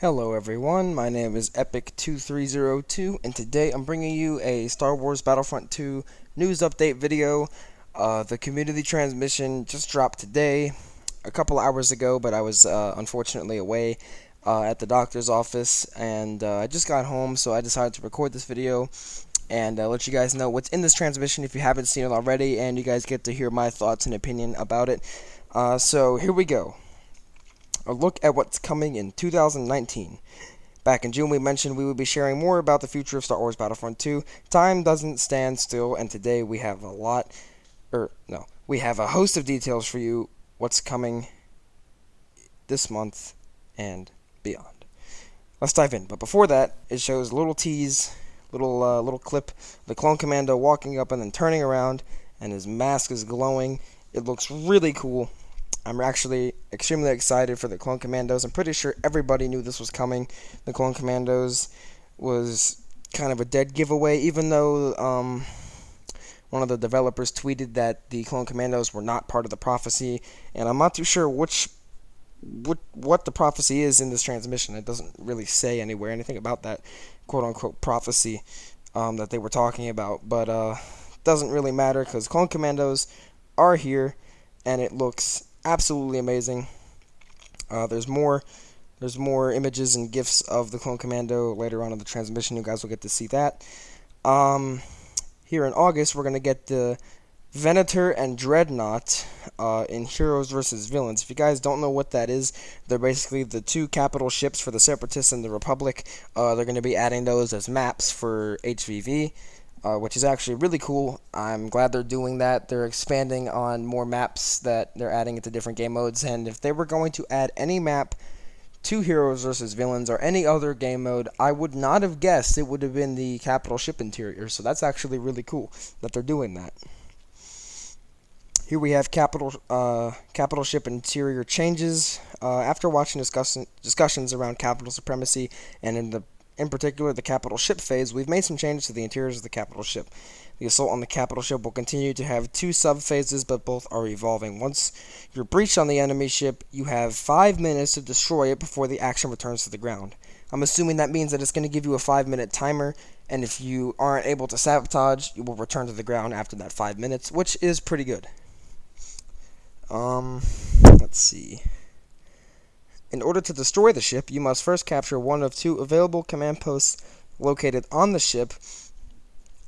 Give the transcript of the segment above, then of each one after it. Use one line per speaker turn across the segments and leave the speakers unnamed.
Hello everyone, my name is Epic2302 and today I'm bringing you a Star Wars Battlefront 2 news update video. The community transmission just dropped today, a couple hours ago, but I was unfortunately away at the doctor's office, and I just got home, so I decided to record this video and let you guys know what's in this transmission if you haven't seen it already, and you guys get to hear my thoughts and opinion about it. So here we go. A look at what's coming in 2019. Back in June, we mentioned we would be sharing more about the future of Star Wars Battlefront 2. Time doesn't stand still, and today we have we have a host of details for you, what's coming this month and beyond. Let's dive in, but before that, it shows a little tease, little clip, the Clone Commando walking up and then turning around, and his mask is glowing. It looks really cool. I'm actually extremely excited for the Clone Commandos. I'm pretty sure everybody knew this was coming. The Clone Commandos was kind of a dead giveaway, even though one of the developers tweeted that the Clone Commandos were not part of the prophecy, and I'm not too sure what the prophecy is in this transmission. It doesn't really say anywhere anything about that quote-unquote prophecy that they were talking about, but doesn't really matter because Clone Commandos are here, and it looks absolutely amazing. There's more images and GIFs of the Clone Commando later on in the transmission. You guys will get to see that. Here in August, we're going to get the Venator and Dreadnought in Heroes vs. Villains. If you guys don't know what that is, they're basically the two capital ships for the Separatists and the Republic. They're going to be adding those as maps for HVV. Which is actually really cool. I'm glad they're doing that. They're expanding on more maps that they're adding into different game modes, and if they were going to add any map to Heroes vs. Villains or any other game mode, I would not have guessed it would have been the capital ship interior, so that's actually really cool that they're doing that. Here we have capital ship interior changes. After watching discussions around capital supremacy and in particular, the capital ship phase, we've made some changes to the interiors of the capital ship. The assault on the capital ship will continue to have two sub-phases, but both are evolving. Once you're breached on the enemy ship, you have 5 minutes to destroy it before the action returns to the ground. I'm assuming that means that it's going to give you a 5-minute timer, and if you aren't able to sabotage, you will return to the ground after that 5 minutes, which is pretty good. Let's see. In order to destroy the ship, you must first capture one of two available command posts located on the ship.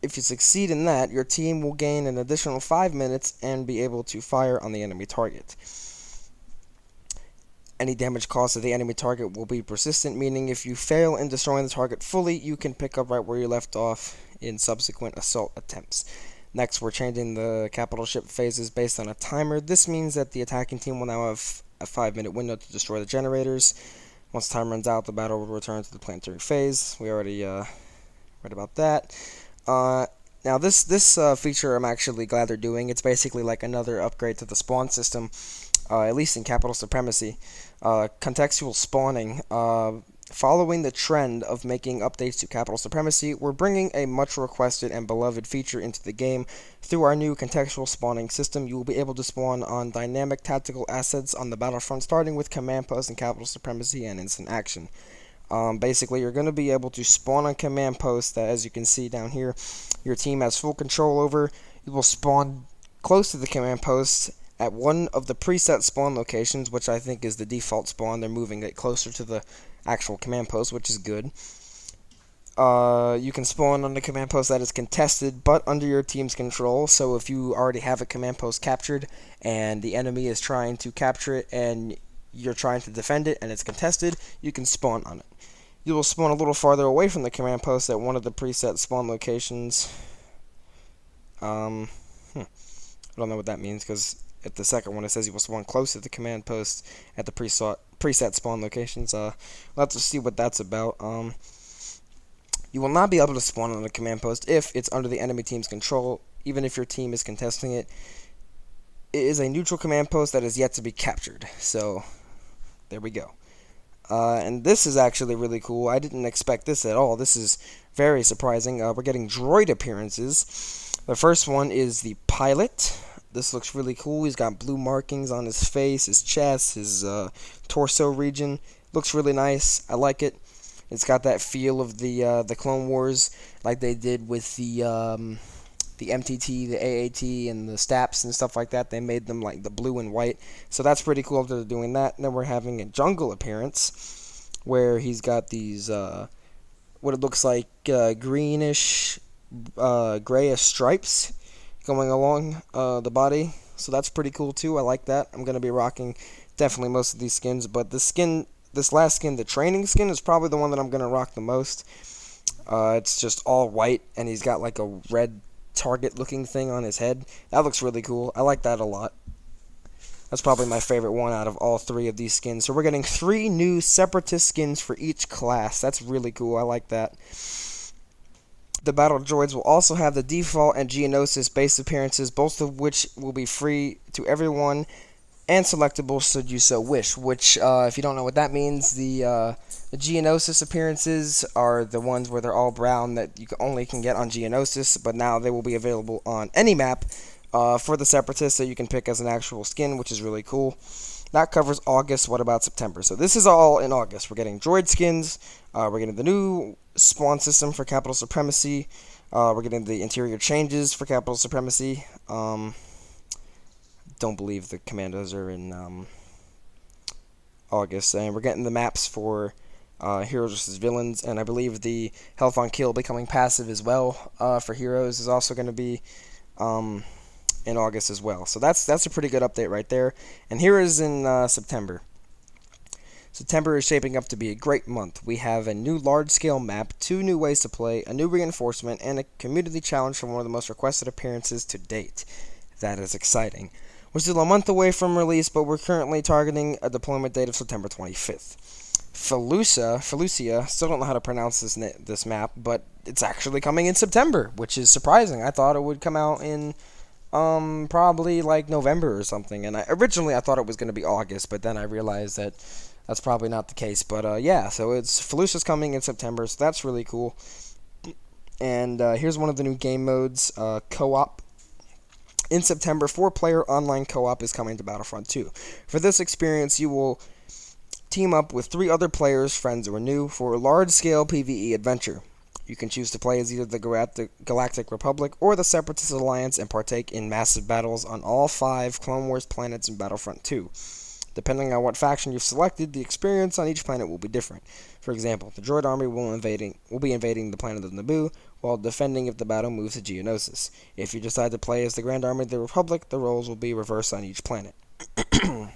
If you succeed in that, your team will gain an additional 5 minutes and be able to fire on the enemy target. Any damage caused to the enemy target will be persistent, meaning if you fail in destroying the target fully, you can pick up right where you left off in subsequent assault attempts. Next, we're changing the capital ship phases based on a timer. This means that the attacking team will now have a 5-minute window to destroy the generators. Once time runs out, the battle will return to the planetary phase. We already read about that. Now this feature I'm actually glad they're doing. It's basically like another upgrade to the spawn system, at least in Capital Supremacy. Contextual spawning. Following the trend of making updates to Capital Supremacy, we're bringing a much requested and beloved feature into the game. Through our new contextual spawning system, you will be able to spawn on dynamic tactical assets on the battlefront, starting with command posts and Capital Supremacy and instant action. Basically, you're going to be able to spawn on command posts that, as you can see down here, your team has full control over. You will spawn close to the command posts at one of the preset spawn locations, which I think is the default spawn. They're moving it closer to the actual command post, which is good. You can spawn on the command post that is contested but under your team's control. So if you already have a command post captured and the enemy is trying to capture it and you're trying to defend it and it's contested, you can spawn on it. You will spawn a little farther away from the command post at one of the preset spawn locations. I don't know what that means, because at the second one it says you will spawn close to the command post at the preset spawn locations. We'll have to see what that's about. You will not be able to spawn on a command post if it's under the enemy team's control, even if your team is contesting it. It is a neutral command post that is yet to be captured. So, there we go. And this is actually really cool. I didn't expect this at all. This is very surprising. We're getting droid appearances. The first one is the pilot. This looks really cool. He's got blue markings on his face, his chest, his torso region. Looks really nice. I like it. It's got that feel of the Clone Wars, like they did with the MTT, the AAT, and the Staps and stuff like that. They made them like the blue and white, so that's pretty cool that they're doing that. And then we're having a jungle appearance where he's got these what it looks like greenish, grayish stripes going along the body. So that's pretty cool too. I like that. I'm gonna be rocking definitely most of these skins, but this last skin, the training skin, is probably the one that I'm gonna rock the most. It's just all white, and he's got like a red target-looking thing on his head. That looks really cool. I like that a lot. That's probably my favorite one out of all three of these skins. So we're getting 3 new Separatist skins for each class. That's really cool. I like that. The Battle Droids will also have the default and Geonosis base appearances, both of which will be free to everyone and selectable should you so wish. Which, if you don't know what that means, the Geonosis appearances are the ones where they're all brown that you only can get on Geonosis, but now they will be available on any map for the Separatists, so you can pick as an actual skin, which is really cool. That covers August. What about September? So this is all in August. We're getting droid skins. We're getting the new spawn system for Capital Supremacy. We're getting the interior changes for Capital Supremacy. Don't believe the Commandos are in August. And we're getting the maps for Heroes vs. Villains. And I believe the Health on Kill becoming passive as well for Heroes is also going to be in August as well. So that's a pretty good update right there. And here is in September. September is shaping up to be a great month. We have a new large-scale map, 2 new ways to play, a new reinforcement, and a community challenge for one of the most requested appearances to date. That is exciting. We're still a month away from release, but we're currently targeting a deployment date of September 25th. Felucia, still don't know how to pronounce this map, but it's actually coming in September, which is surprising. I thought it would come out in probably like November or something, and originally I thought it was going to be August, but then I realized that that's probably not the case. But yeah, so Felucia's coming in September, so that's really cool. And here's one of the new game modes, co-op. In September, 4-player online co-op is coming to Battlefront 2. For this experience, you will team up with 3 other players, friends or new, for a large-scale PvE adventure. You can choose to play as either the Galactic Republic or the Separatist Alliance and partake in massive battles on all 5 Clone Wars planets in Battlefront 2. Depending on what faction you've selected, the experience on each planet will be different. For example, the droid army will be invading the planet of Naboo, while defending if the battle moves to Geonosis. If you decide to play as the Grand Army of the Republic, the roles will be reversed on each planet. So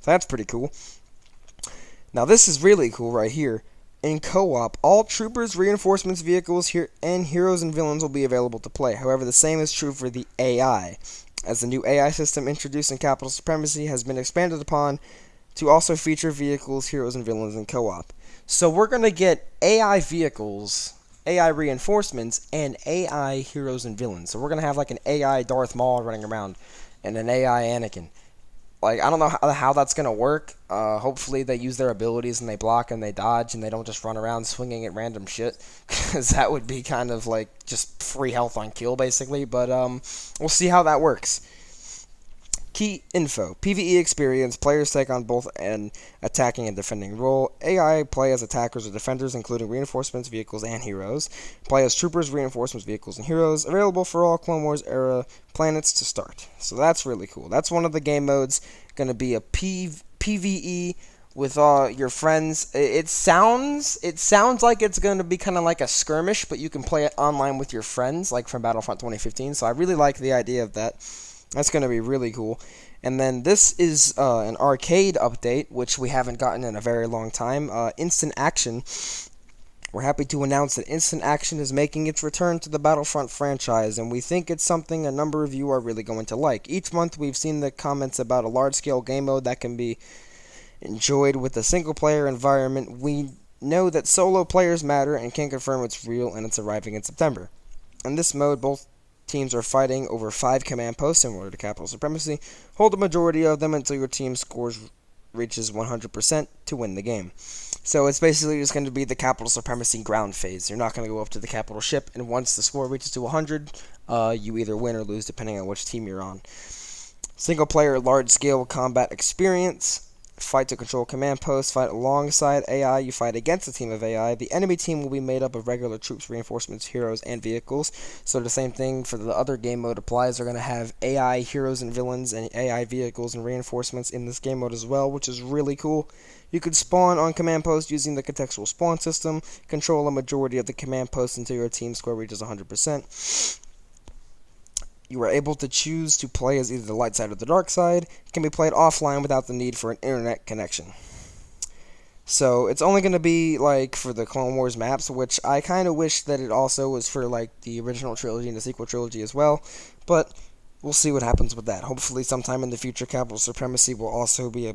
that's pretty cool. Now this is really cool right here. In co-op, all troopers, reinforcements, vehicles, and heroes and villains will be available to play. However, the same is true for the AI, as the new AI system introduced in Capital Supremacy has been expanded upon to also feature vehicles, heroes, and villains in co-op. So we're going to get AI vehicles, AI reinforcements, and AI heroes and villains. So we're going to have like an AI Darth Maul running around and an AI Anakin. Like, I don't know how that's going to work. Hopefully they use their abilities and they block and they dodge and they don't just run around swinging at random shit. Because that would be kind of like just free health on kill, basically. But we'll see how that works. Key info. PvE experience. Players take on both an attacking and defending role. AI play as attackers or defenders, including reinforcements, vehicles, and heroes. Play as troopers, reinforcements, vehicles, and heroes. Available for all Clone Wars era planets to start. So that's really cool. That's one of the game modes. Going to be a PvE with all your friends. It sounds like it's going to be kind of like a skirmish, but you can play it online with your friends, like from Battlefront 2015. So I really like the idea of that. That's going to be really cool. And then this is an arcade update, which we haven't gotten in a very long time. Instant Action. We're happy to announce that Instant Action is making its return to the Battlefront franchise, and we think it's something a number of you are really going to like. Each month we've seen the comments about a large-scale game mode that can be enjoyed with a single-player environment. We know that solo players matter and can confirm it's real, and it's arriving in September. In this mode, both teams are fighting over 5 command posts similar to Capital Supremacy. Hold the majority of them until your team scores reaches 100% to win the game. So it's basically just going to be the Capital Supremacy ground phase. You're not going to go up to the capital ship, and once the score reaches to 100, you either win or lose depending on which team you're on. Single player large scale combat experience. fight to control command posts, fight alongside AI, you fight against a team of AI. The enemy team will be made up of regular troops, reinforcements, heroes, and vehicles. So the same thing for the other game mode applies. They're going to have AI heroes and villains and AI vehicles and reinforcements in this game mode as well, which is really cool. You could spawn on command posts using the contextual spawn system, control a majority of the command posts until your team score reaches 100%. You are able to choose to play as either the light side or the dark side. It can be played offline without the need for an internet connection. So it's only going to be like for the Clone Wars maps, which I kind of wish that it also was for like the original trilogy and the sequel trilogy as well. But we'll see what happens with that. Hopefully sometime in the future, Capital Supremacy will also be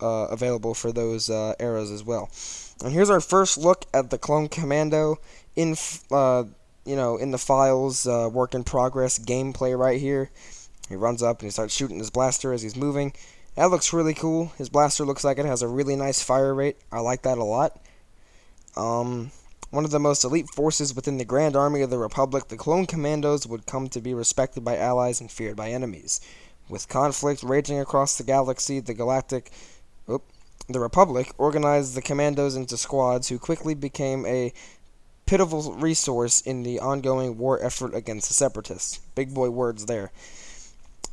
available for those eras as well. And here's our first look at the Clone Commando in in the files, work in progress gameplay right here. He runs up and he starts shooting his blaster as he's moving. That looks really cool. His blaster looks like it has a really nice fire rate. I like that a lot. One of the most elite forces within the Grand Army of the Republic, the Clone Commandos would come to be respected by allies and feared by enemies. With conflict raging across the galaxy, the Republic organized the Commandos into squads who quickly became a pivotal resource in the ongoing war effort against the Separatists. Big boy words there.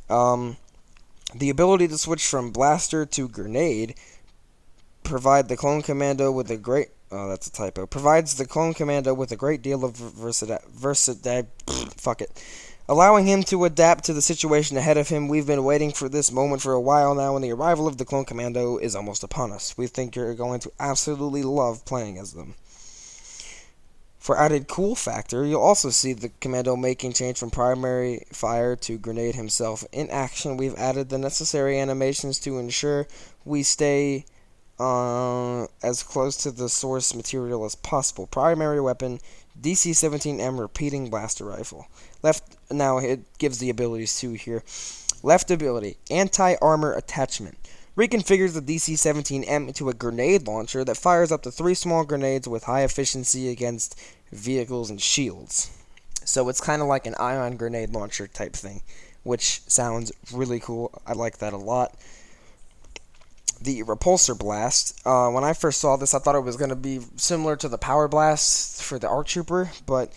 The ability to switch from blaster to grenade provides the Clone Commando with a great deal of versatility. Allowing him to adapt to the situation ahead of him. We've been waiting for this moment for a while now, and the arrival of the Clone Commando is almost upon us. We think you're going to absolutely love playing as them. For added cool factor, you'll also see the Commando making change from primary fire to grenade himself. In action, we've added the necessary animations to ensure we stay as close to the source material as possible. Primary weapon, DC-17M repeating blaster rifle. Now it gives the abilities too here. Left ability, anti-armor attachment. Reconfigures the DC-17M into a grenade launcher that fires up to 3 small grenades with high efficiency against vehicles and shields. So it's kind of like an ion grenade launcher type thing, which sounds really cool. I like that a lot. The Repulsor Blast. When I first saw this, I thought it was going to be similar to the Power Blast for the ARC Trooper, but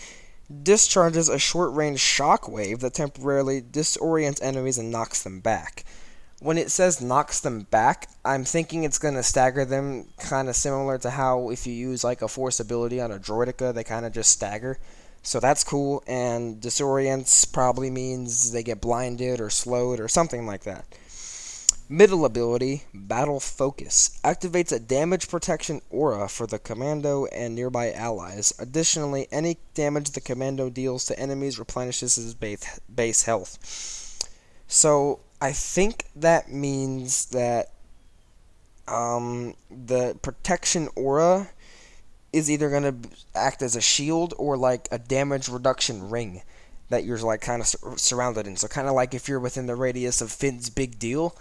discharges a short-range shockwave that temporarily disorients enemies and knocks them back. When it says knocks them back, I'm thinking it's going to stagger them, kind of similar to how if you use like a force ability on a droideka, they kind of just stagger. So that's cool, and disorients probably means they get blinded or slowed or something like that. Middle ability, Battle Focus. Activates a damage protection aura for the Commando and nearby allies. Additionally, any damage the Commando deals to enemies replenishes his base health. So I think that means that the protection aura is either going to act as a shield or like a damage reduction ring that you're like kind of surrounded in. So kind of like if you're within the radius of Finn's big deal,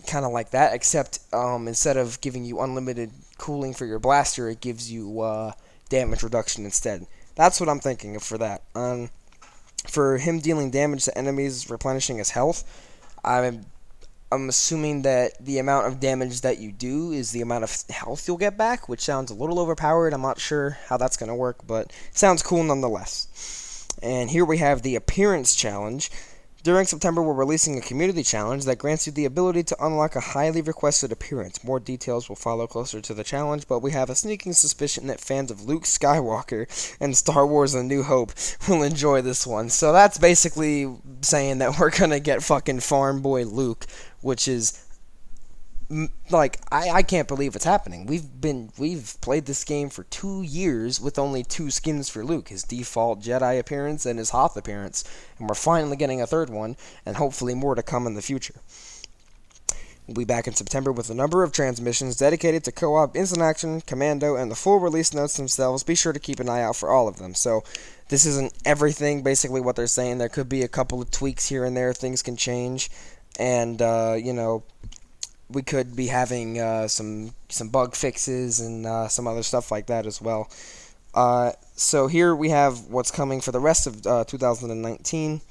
kind of like that, except instead of giving you unlimited cooling for your blaster, it gives you damage reduction instead. That's what I'm thinking of for that. For him dealing damage to enemies, replenishing his health, I'm assuming that the amount of damage that you do is the amount of health you'll get back, which sounds a little overpowered. I'm not sure how that's going to work, but it sounds cool nonetheless. And here we have the Appearance Challenge. During September, we're releasing a community challenge that grants you the ability to unlock a highly requested appearance. More details will follow closer to the challenge, but we have a sneaking suspicion that fans of Luke Skywalker and Star Wars A New Hope will enjoy this one. So that's basically saying that we're gonna get fucking Farm Boy Luke, which is like, I can't believe it's happening. We've played this game for 2 years with only 2 skins for Luke, his default Jedi appearance and his Hoth appearance, and we're finally getting a third one, and hopefully more to come in the future. We'll be back in September with a number of transmissions dedicated to co-op, instant action, Commando, and the full release notes themselves. Be sure to keep an eye out for all of them. So this isn't everything, basically what they're saying. There could be a couple of tweaks here and there, things can change, and we could be having some bug fixes and some other stuff like that as well. So here we have what's coming for the rest of 2019.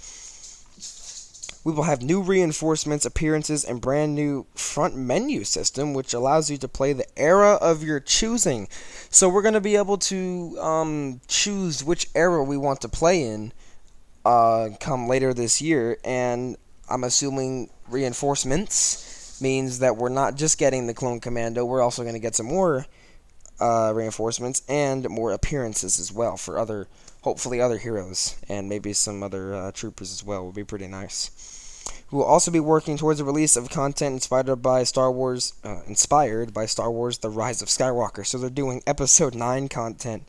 We will have new reinforcements, appearances, and brand new front menu system, which allows you to play the era of your choosing. So we're going to be able to choose which era we want to play in come later this year, and I'm assuming reinforcements means that we're not just getting the clone commando, we're also going to get some more reinforcements and more appearances as well for hopefully other heroes, and maybe some other troopers as well. Would be pretty nice. We will also be working towards the release of content inspired by Star Wars, The Rise of Skywalker. So they're doing Episode 9 content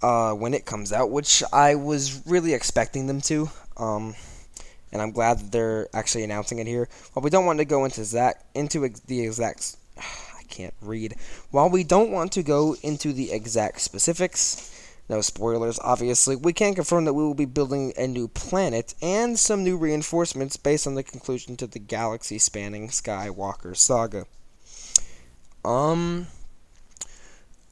when it comes out, which I was really expecting them to. And I'm glad that they're actually announcing it here. While we don't want to go into the exact... I can't read. While we don't want to go into the exact specifics, no spoilers, obviously, we can confirm that we will be building a new planet and some new reinforcements based on the conclusion to the galaxy-spanning Skywalker saga.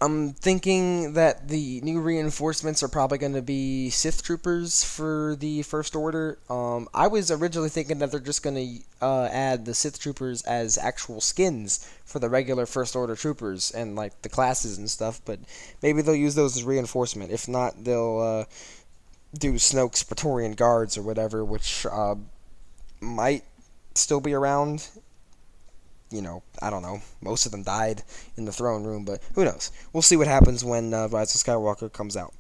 I'm thinking that the new reinforcements are probably going to be Sith troopers for the First Order. I was originally thinking that they're just going to add the Sith troopers as actual skins for the regular First Order troopers and like the classes and stuff, but maybe they'll use those as reinforcement. If not, they'll do Snoke's Praetorian Guards or whatever, which might still be around. You know, I don't know. Most of them died in the throne room, but who knows? We'll see what happens when Rise of Skywalker comes out.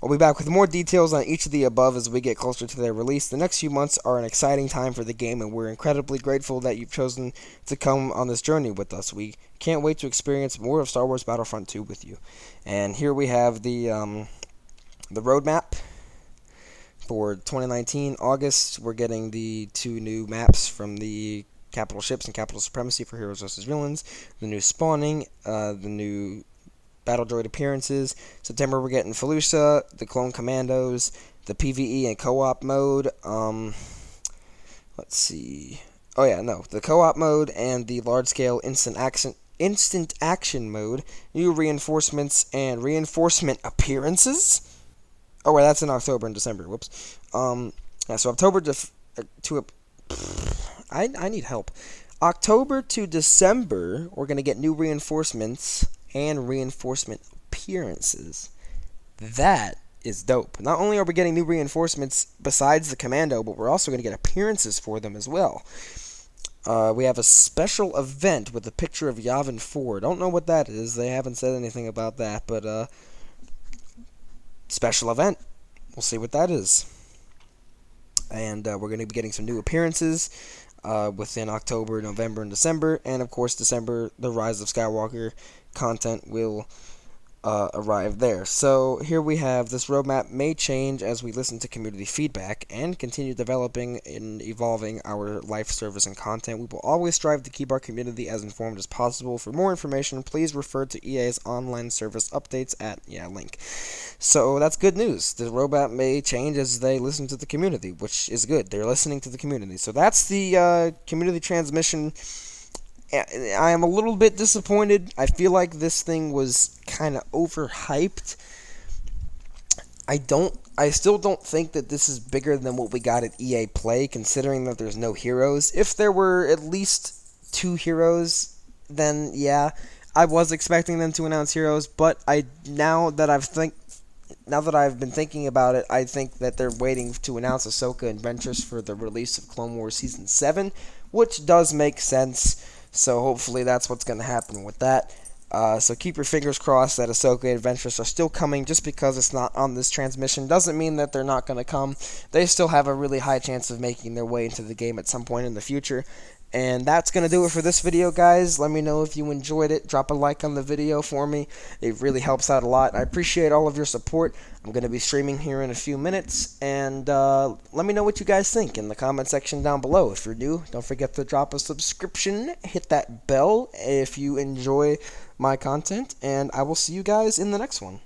I'll be back with more details on each of the above as we get closer to their release. The next few months are an exciting time for the game, and we're incredibly grateful that you've chosen to come on this journey with us. We can't wait to experience more of Star Wars Battlefront 2 with you. And here we have the roadmap for 2019. August, we're getting the 2 new maps from the Capital Ships and Capital Supremacy for Heroes vs. Villains, the new spawning, the new Battle Droid appearances. September, we're getting Felucia, the Clone Commandos, the PvE and co-op mode. Let's see. Oh yeah, no, the co-op mode and the large-scale instant action mode. New reinforcements and reinforcement appearances. Oh wait, that's in October and December. Whoops. Yeah, so October I need help. October to December, we're going to get new reinforcements and reinforcement appearances. That is dope. Not only are we getting new reinforcements besides the Commando, but we're also going to get appearances for them as well. We have a special event with a picture of Yavin 4. Don't know what that is. They haven't said anything about that, but special event. We'll see what that is. And we're going to be getting some new appearances within October, November, and December. And, of course, December, the Rise of Skywalker content will arrive there. So here we have this roadmap may change as we listen to community feedback and continue developing and evolving our life service and content. We will always strive to keep our community as informed as possible. For more information, please refer to EA's online service updates at link. So that's good news. The roadmap may change as they listen to the community, which is good. They're listening to the community. So that's the community transmission. I am a little bit disappointed. I feel like this thing was kind of overhyped. I still don't think that this is bigger than what we got at EA Play, considering that there's no heroes. If there were at least 2 heroes, then yeah, I was expecting them to announce heroes. But now that I've been thinking about it, I think that they're waiting to announce Ahsoka and Ventress for the release of Clone Wars Season 7, which does make sense. So hopefully that's what's going to happen with that. So keep your fingers crossed that Ahsoka and Ventress are still coming. Just because it's not on this transmission doesn't mean that they're not going to come. They still have a really high chance of making their way into the game at some point in the future. And that's going to do it for this video, guys. Let me know if you enjoyed it. Drop a like on the video for me. It really helps out a lot. I appreciate all of your support. I'm going to be streaming here in a few minutes. And let me know what you guys think in the comment section down below. If you're new, don't forget to drop a subscription. Hit that bell if you enjoy my content. And I will see you guys in the next one.